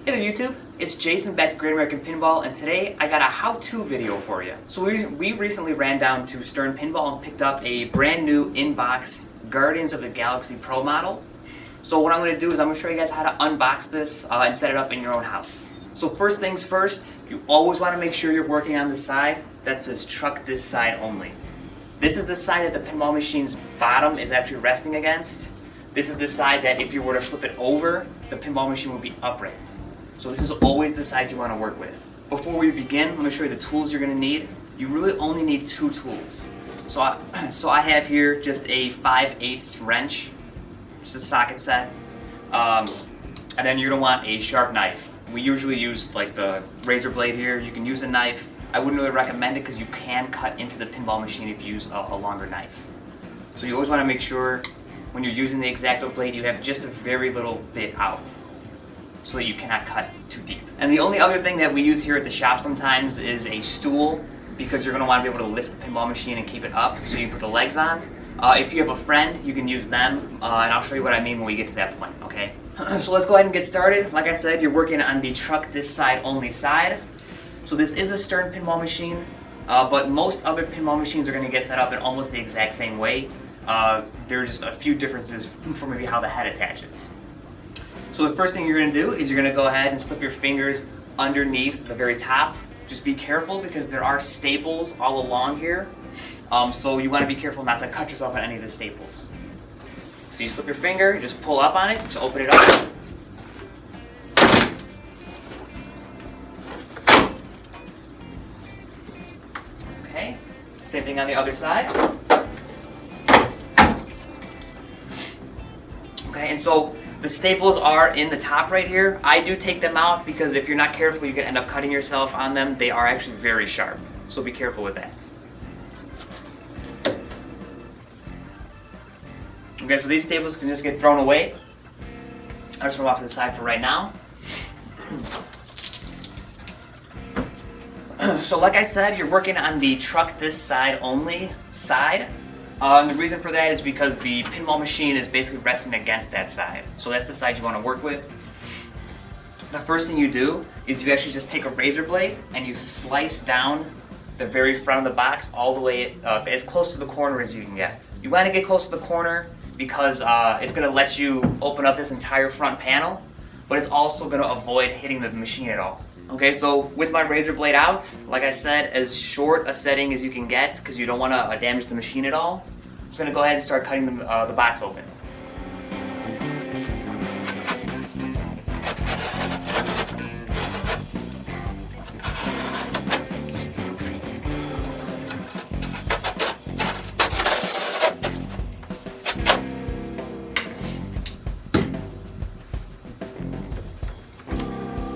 Hey there YouTube, it's Jason back at Great American Pinball, and today I got a how-to video for you. So we recently ran down to Stern Pinball and picked up a brand new in-box Guardians of the Galaxy Pro model. So what I'm going to do is I'm going to show you guys how to unbox this and set it up in your own house. So first things first, you always want to make sure you're working on the side that says truck this side only. This is the side that the pinball machine's bottom is actually resting against. This is the side that if you were to flip it over, the pinball machine would be upright. So this is always the side you want to work with. Before we begin, let me show you the tools you're going to need. You really only need two tools. So I have here just a 5/8 wrench, just a socket set, and then you're going to want a sharp knife. We usually use like the razor blade here. You can use a knife. I wouldn't really recommend it because you can cut into the pinball machine if you use a longer knife. So you always want to make sure when you're using the X-Acto blade you have just a very little bit out, so that you cannot cut too deep. And the only other thing that we use here at the shop sometimes is a stool, because you're going to want to be able to lift the pinball machine and keep it up so you can put the legs on. If you have a friend, you can use them, and I'll show you what I mean when we get to that point, okay? So let's go ahead and get started. Like I said, you're working on the truck this side only side. So this is a Stern pinball machine, but most other pinball machines are going to get set up in almost the exact same way. There are just a few differences for maybe how the head attaches. So the first thing you're going to do is you're going to go ahead and slip your fingers underneath the very top. Just be careful because there are staples all along here. So you want to be careful not to cut yourself on any of the staples. So you slip your finger, you just pull up on it to open it up. Okay, same thing on the other side. Okay, and so the staples are in the top right here. I do take them out because if you're not careful, you can end up cutting yourself on them. They are actually very sharp, so be careful with that. Okay, so these staples can just get thrown away. I'll just throw them off to the side for right now. So like I said, you're working on the truck this side only side. And the reason for that is because the pinball machine is basically resting against that side. So that's the side you want to work with. The first thing you do is you actually just take a razor blade and you slice down the very front of the box all the way as close to the corner as you can get. You want to get close to the corner because it's going to let you open up this entire front panel, but it's also going to avoid hitting the machine at all. Okay, so with my razor blade out, like I said, as short a setting as you can get because you don't want to damage the machine at all. I'm just going to go ahead and start cutting the box open.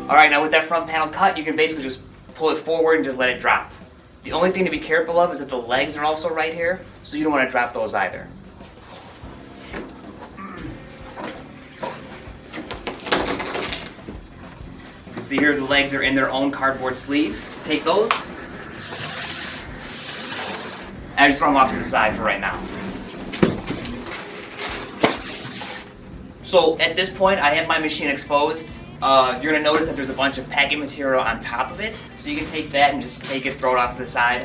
Alright, now with that front panel cut, you can basically just pull it forward and just let it drop. The only thing to be careful of is that the legs are also right here, so you don't want to drop those either. So you see here the legs are in their own cardboard sleeve. Take those, and I just throw them off to the side for right now. So at this point, I have my machine exposed. You're going to notice that there's a bunch of packing material on top of it, so you can take that and just take it, throw it off to the side.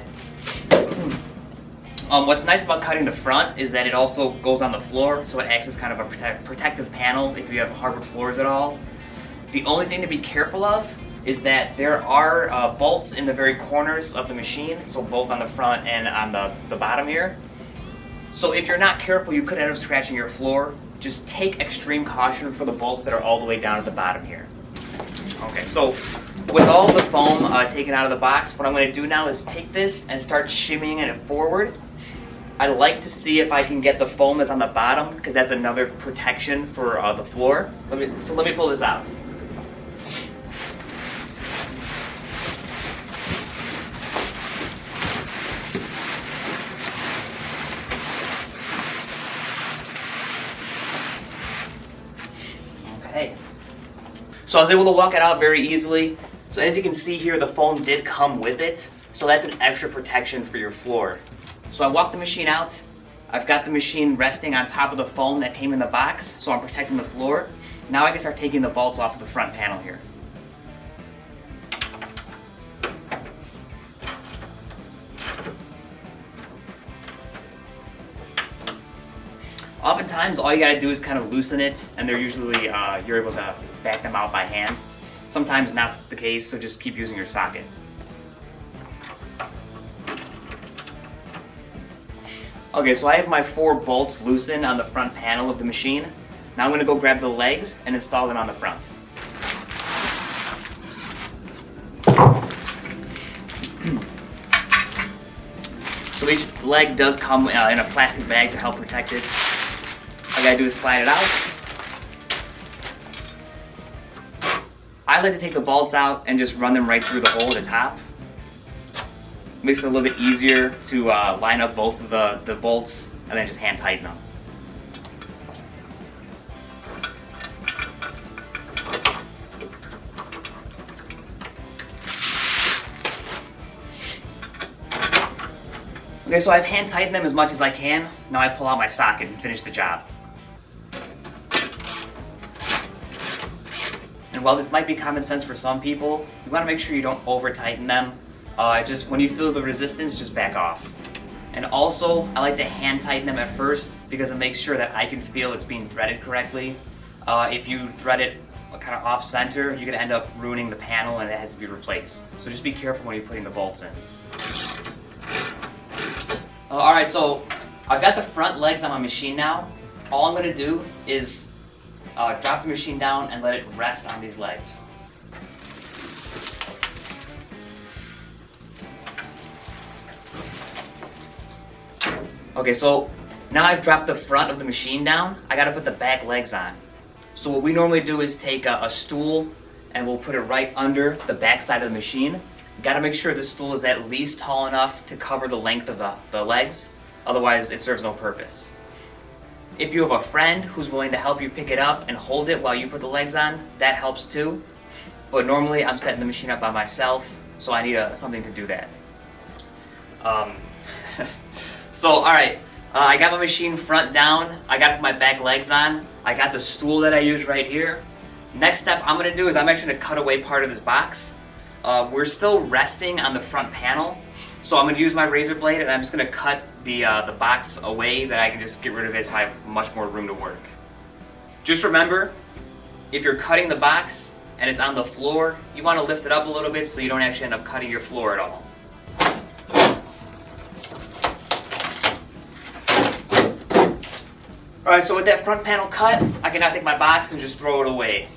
What's nice about cutting the front is that it also goes on the floor, so it acts as kind of a protective panel if you have hardwood floors at all. The only thing to be careful of is that there are bolts in the very corners of the machine, so both on the front and on the bottom here. So if you're not careful, you could end up scratching your floor. Just take extreme caution for the bolts that are all the way down at the bottom here. Okay, so with all the foam taken out of the box, what I'm going to do now is take this and start shimmying it forward. I like to see if I can get the foam that's on the bottom, because that's another protection for the floor. Let me pull this out. Okay. So I was able to walk it out very easily. So as you can see here, the foam did come with it. So that's an extra protection for your floor. So I walked the machine out. I've got the machine resting on top of the foam that came in the box, so I'm protecting the floor. Now I can start taking the bolts off of the front panel here. Oftentimes, all you gotta do is kind of loosen it, and they're usually, you're able to back them out by hand. Sometimes not the case, so just keep using your socket. Okay, so I have my 4 bolts loosened on the front panel of the machine. Now I'm gonna go grab the legs and install them on the front. So each leg does come in a plastic bag to help protect it. All I gotta do is slide it out. I like to take the bolts out and just run them right through the hole at the top. Makes it a little bit easier to line up both of the bolts and then just hand tighten them. Okay, so I've hand tightened them as much as I can. Now I pull out my socket and finish the job. And while this might be common sense for some people, you want to make sure you don't over tighten them. Just when you feel the resistance, just back off. And also, I like to hand tighten them at first because it makes sure that I can feel it's being threaded correctly. If you thread it kind of off center, you're going to end up ruining the panel and it has to be replaced. So just be careful when you're putting the bolts in. Alright, so I've got the front legs on my machine now. All I'm going to do is drop the machine down and let it rest on these legs. Okay, so now I've dropped the front of the machine down, I got to put the back legs on. So what we normally do is take a stool and we'll put it right under the back side of the machine. Got to make sure the stool is at least tall enough to cover the length of the legs, otherwise it serves no purpose. If you have a friend who's willing to help you pick it up and hold it while you put the legs on, that helps too. But normally I'm setting the machine up by myself, so I need something to do that. So alright, I got my machine front down, I got my back legs on, I got the stool that I use right here. Next step I'm going to do is I'm actually going to cut away part of this box. We're still resting on the front panel, so I'm going to use my razor blade and I'm just going to cut the box away that I can just get rid of it so I have much more room to work. Just remember, if you're cutting the box and it's on the floor, you want to lift it up a little bit so you don't actually end up cutting your floor at all. Alright, so with that front panel cut, I can now take my box and just throw it away.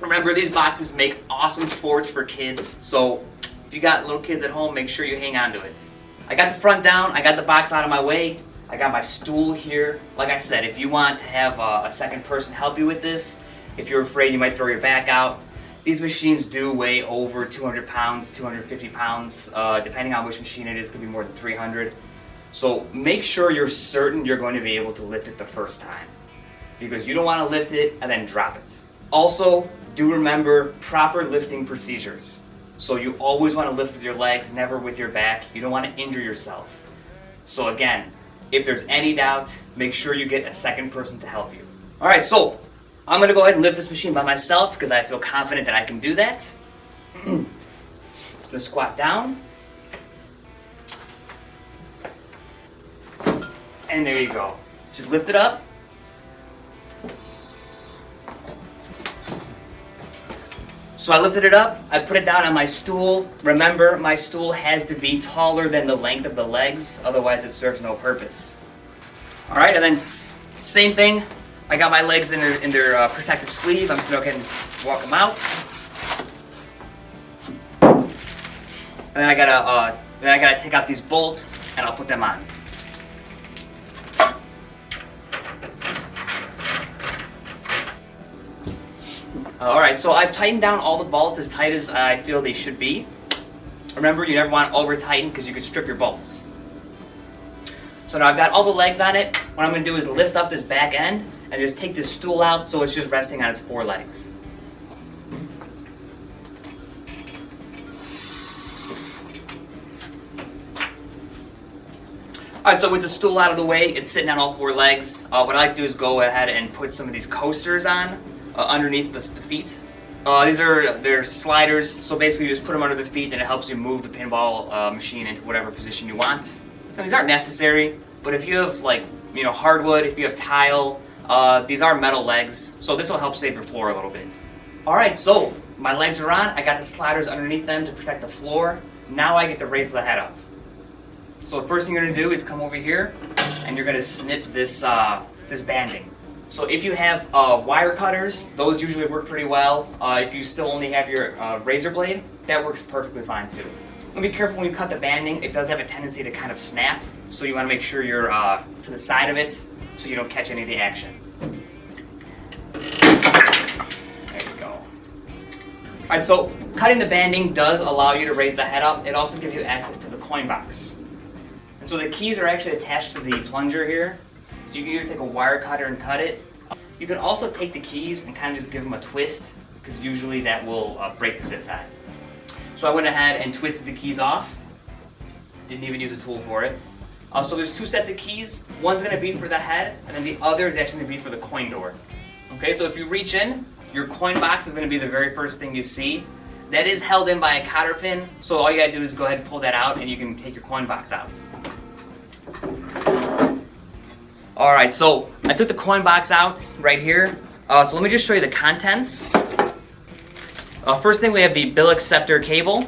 Remember, these boxes make awesome forts for kids, so if you got little kids at home, make sure you hang on to it. I got the front down, I got the box out of my way, I got my stool here. Like I said, if you want to have a second person help you with this, if you're afraid you might throw your back out, these machines do weigh over 200 pounds, 250 pounds, depending on which machine it is, could be more than 300. So make sure you're certain you're going to be able to lift it the first time, because you don't want to lift it and then drop it. Also, do remember proper lifting procedures. So you always want to lift with your legs, never with your back. You don't want to injure yourself. So again, if there's any doubt, make sure you get a second person to help you. Alright, so I'm going to go ahead and lift this machine by myself because I feel confident that I can do that. I'm going to squat down. And there you go. Just lift it up. So I lifted it up, I put it down on my stool. Remember, my stool has to be taller than the length of the legs, otherwise it serves no purpose. Alright, and then same thing, I got my legs in their protective sleeve. I'm just going to go ahead and walk them out. And then I gotta take out these bolts and I'll put them on. Alright, so I've tightened down all the bolts as tight as I feel they should be. Remember, you never want to over-tighten because you could strip your bolts. So now I've got all the legs on it. What I'm going to do is lift up this back end and just take this stool out so it's just resting on its 4 legs. Alright, so with the stool out of the way, it's sitting on all 4 legs. What I like to do is go ahead and put some of these coasters on. Underneath the feet. They're sliders, so basically you just put them under the feet and it helps you move the pinball machine into whatever position you want. And these aren't necessary, but if you have hardwood, if you have tile, these are metal legs, so this will help save your floor a little bit. Alright, so my legs are on, I got the sliders underneath them to protect the floor. Now I get to raise the head up. So the first thing you're going to do is come over here and you're going to snip this, this banding. So if you have wire cutters, those usually work pretty well. If you still only have your razor blade, that works perfectly fine too. Be careful when you cut the banding, it does have a tendency to kind of snap, so you want to make sure you're to the side of it so you don't catch any of the action. There you go. Alright, so cutting the banding does allow you to raise the head up. It also gives you access to the coin box. And so the keys are actually attached to the plunger here, so you can either take a wire cutter and cut it. You can also take the keys and kind of just give them a twist, because usually that will break the zip tie. So I went ahead and twisted the keys off. Didn't even use a tool for it. So there's two sets of keys. One's going to be for the head, and then the other is actually going to be for the coin door. Okay, so if you reach in, your coin box is going to be the very first thing you see. That is held in by a cotter pin, so all you got to do is go ahead and pull that out, and you can take your coin box out. Alright, so I took the coin box out right here. So let me just show you the contents. First thing, we have the bill acceptor cable.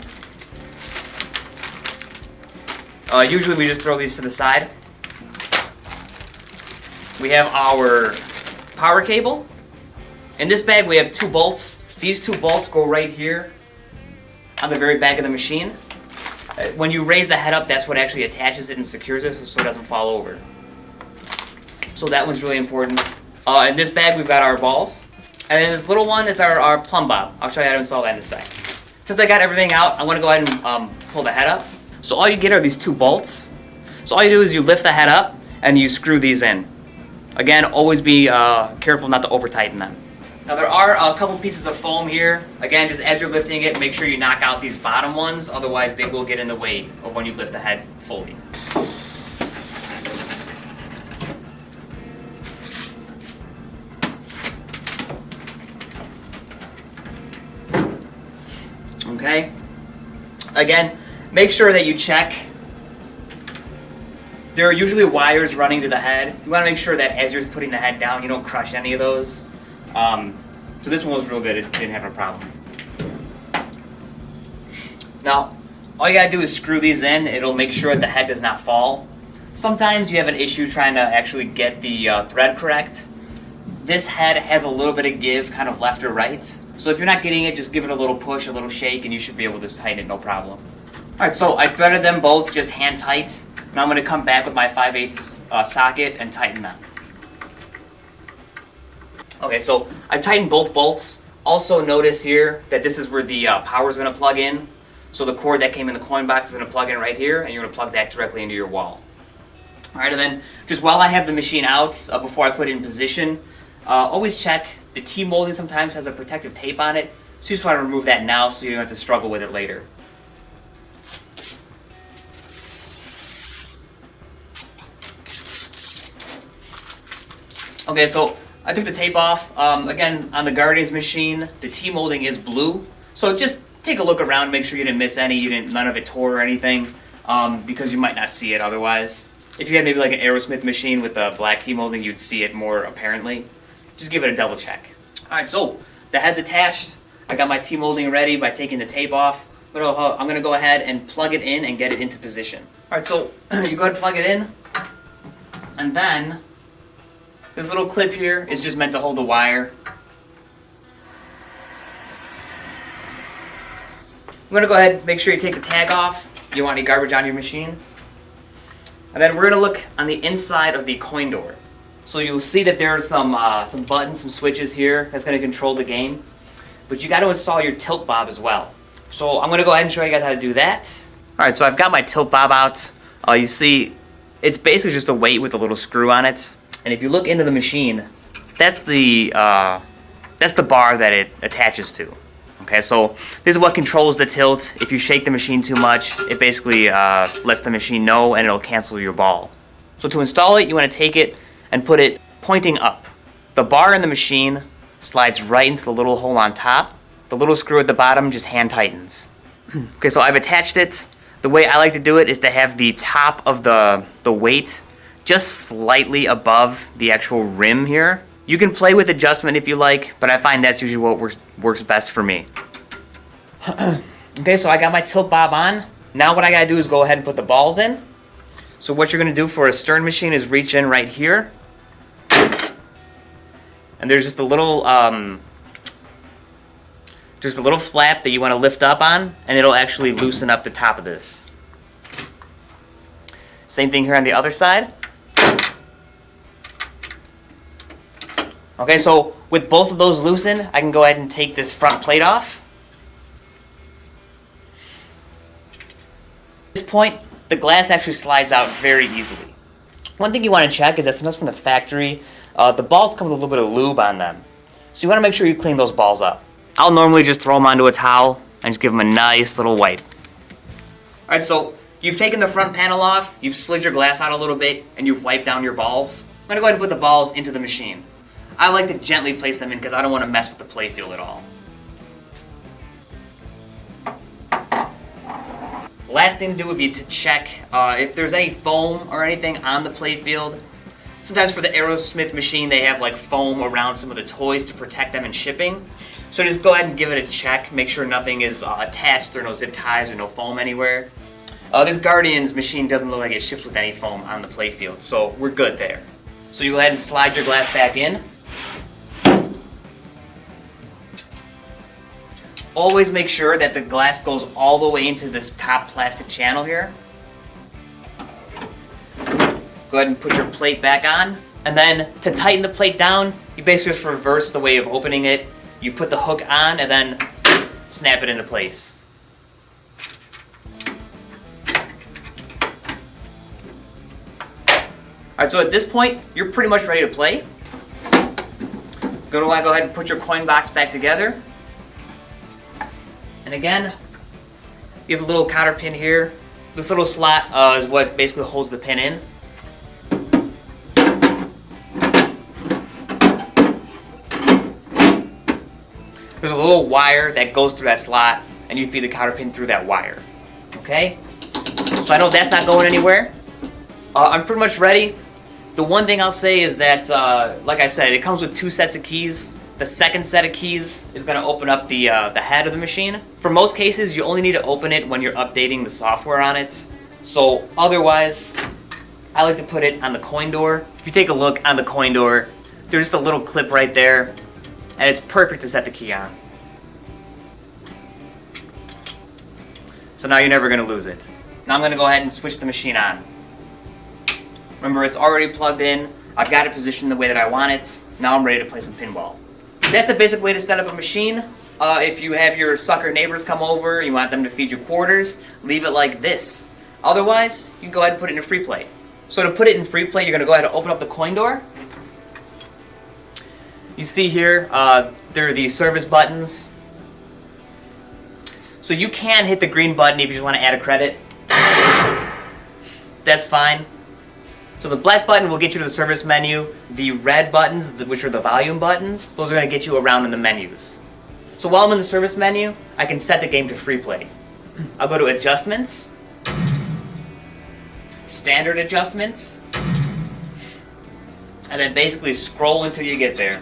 Usually we just throw these to the side. We have our power cable. In this bag we have 2 bolts. These 2 bolts go right here on the very back of the machine. When you raise the head up, that's what actually attaches it and secures it so it doesn't fall over. So that one's really important. In this bag we've got our balls. And then this little one is our Plumb Bob. I'll show you how to install that in a sec. Since I got everything out, I'm going to go ahead and pull the head up. So all you get are these 2 bolts. So all you do is you lift the head up and you screw these in. Again, always be careful not to over tighten them. Now there are a couple pieces of foam here. Again, just as you're lifting it, make sure you knock out these bottom ones, otherwise they will get in the way of when you lift the head fully. Okay. Again, make sure that you check. There are usually wires running to the head. You want to make sure that as you're putting the head down, you don't crush any of those. So this one was real good. It didn't have a problem. Now, all you gotta do is screw these in. It'll make sure that the head does not fall. Sometimes you have an issue trying to actually get the thread correct. This head has a little bit of give, kind of left or right. So if you're not getting it, just give it a little push, a little shake, and you should be able to tighten it, no problem. Alright, so I threaded them both just hand tight. Now I'm going to come back with my 5/8 socket and tighten them. Okay, so I've tightened both bolts. Also notice here that this is where the power is going to plug in. So the cord that came in the coin box is going to plug in right here, and you're going to plug that directly into your wall. Alright, and then just while I have the machine out, before I put it in position, always check. The T-molding sometimes has a protective tape on it, so you just want to remove that now so you don't have to struggle with it later. Okay, so I took the tape off. Again, on the Guardians machine, the T-molding is blue, so just take a look around, make sure you didn't miss any, none of it tore or anything, because you might not see it otherwise. If you had maybe like an Aerosmith machine with the black T-molding, you'd see it more apparently. Just give it a double check. Alright, so the head's attached. I got my T-molding ready by taking the tape off. But I'm going to go ahead and plug it in and get it into position. Alright, so you go ahead and plug it in. And then this little clip here is just meant to hold the wire. I'm going to go ahead and make sure you take the tag off. You don't want any garbage on your machine. And then we're going to look on the inside of the coin door. So you'll see that there are some buttons, some switches here that's going to control the game. But you got to install your tilt bob as well. So I'm going to go ahead and show you guys how to do that. Alright, so I've got my tilt bob out. You see, it's basically just a weight with a little screw on it. And if you look into the machine, that's the bar that it attaches to. Okay, so this is what controls the tilt. If you shake the machine too much, it basically lets the machine know and it'll cancel your ball. So to install it, you want to take it and put it pointing up. The bar in the machine slides right into the little hole on top. The little screw at the bottom just hand tightens. Okay, so I've attached it. The way I like to do it is to have the top of the weight just slightly above the actual rim here. You can play with adjustment if you like, but I find that's usually what works best for me. Okay, so I got my tilt bob on. Now what I gotta do is go ahead and put the balls in. So what you're gonna do for a Stern machine is reach in right here. And there's just a little flap that you want to lift up on, and it'll actually loosen up the top of this. Same thing here on the other side. Okay, so with both of those loosened, I can go ahead and take this front plate off. At this point, the glass actually slides out very easily. One thing you want to check is that sometimes from the factory, the balls come with a little bit of lube on them. So you want to make sure you clean those balls up. I'll normally just throw them onto a towel and just give them a nice little wipe. Alright, so you've taken the front panel off, you've slid your glass out a little bit, and you've wiped down your balls. I'm going to go ahead and put the balls into the machine. I like to gently place them in because I don't want to mess with the playfield at all. Last thing to do would be to check if there's any foam or anything on the playfield. Sometimes for the Aerosmith machine, they have like foam around some of the toys to protect them in shipping. So just go ahead and give it a check. Make sure nothing is attached, there are no zip ties or no foam anywhere. This Guardian's machine doesn't look like it ships with any foam on the playfield, so we're good there. So you go ahead and slide your glass back in. Always make sure that the glass goes all the way into this top plastic channel here. Go ahead and put your plate back on. And then to tighten the plate down, you basically just reverse the way of opening it. You put the hook on and then snap it into place. Alright, so at this point, you're pretty much ready to play. Go ahead and put your coin box back together. And again, you have a little counter pin here. This little slot is what basically holds the pin in. There's a little wire that goes through that slot, and you feed the counter pin through that wire. Okay? So I know that's not going anywhere. I'm pretty much ready. The one thing I'll say is that, like I said, it comes with 2 sets of keys. The second set of keys is going to open up the head of the machine. For most cases, you only need to open it when you're updating the software on it. So otherwise, I like to put it on the coin door. If you take a look on the coin door, there's just a little clip right there, and it's perfect to set the key on. So now you're never going to lose it. Now I'm going to go ahead and switch the machine on. Remember, it's already plugged in. I've got it positioned the way that I want it. Now I'm ready to play some pinball. That's the basic way to set up a machine. If you have your sucker neighbors come over, you want them to feed you quarters, leave it like this. Otherwise, you can go ahead and put it in free play. So to put it in free play, you're going to go ahead and open up the coin door. You see here, there are these service buttons. So you can hit the green button if you just want to add a credit. That's fine. So the black button will get you to the service menu. The red buttons, which are the volume buttons, those are going to get you around in the menus. So while I'm in the service menu, I can set the game to free play. I'll go to Adjustments, Standard Adjustments, and then basically scroll until you get there.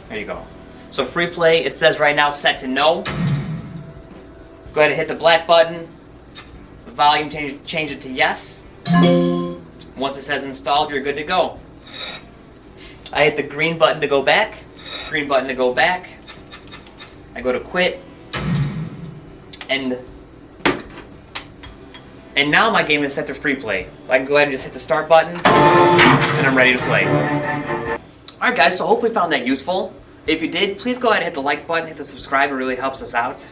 There you go. So free play, it says right now set to no. Go ahead and hit the black button. The volume change it to yes. Once it says installed, you're good to go. I hit the green button to go back. Green button to go back. I go to quit. And now my game is set to free play. I can go ahead and just hit the start button, and I'm ready to play. Alright guys, so hopefully you found that useful. If you did, please go ahead and hit the like button, hit the subscribe, it really helps us out.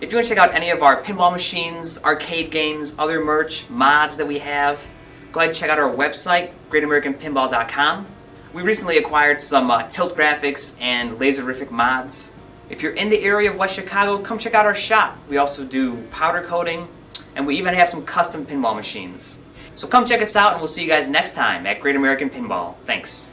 If you want to check out any of our pinball machines, arcade games, other merch, mods that we have, go ahead and check out our website, greatamericanpinball.com. We recently acquired some tilt graphics and laserific mods. If you're in the area of West Chicago, come check out our shop. We also do powder coating, and we even have some custom pinball machines. So come check us out, and we'll see you guys next time at Great American Pinball. Thanks.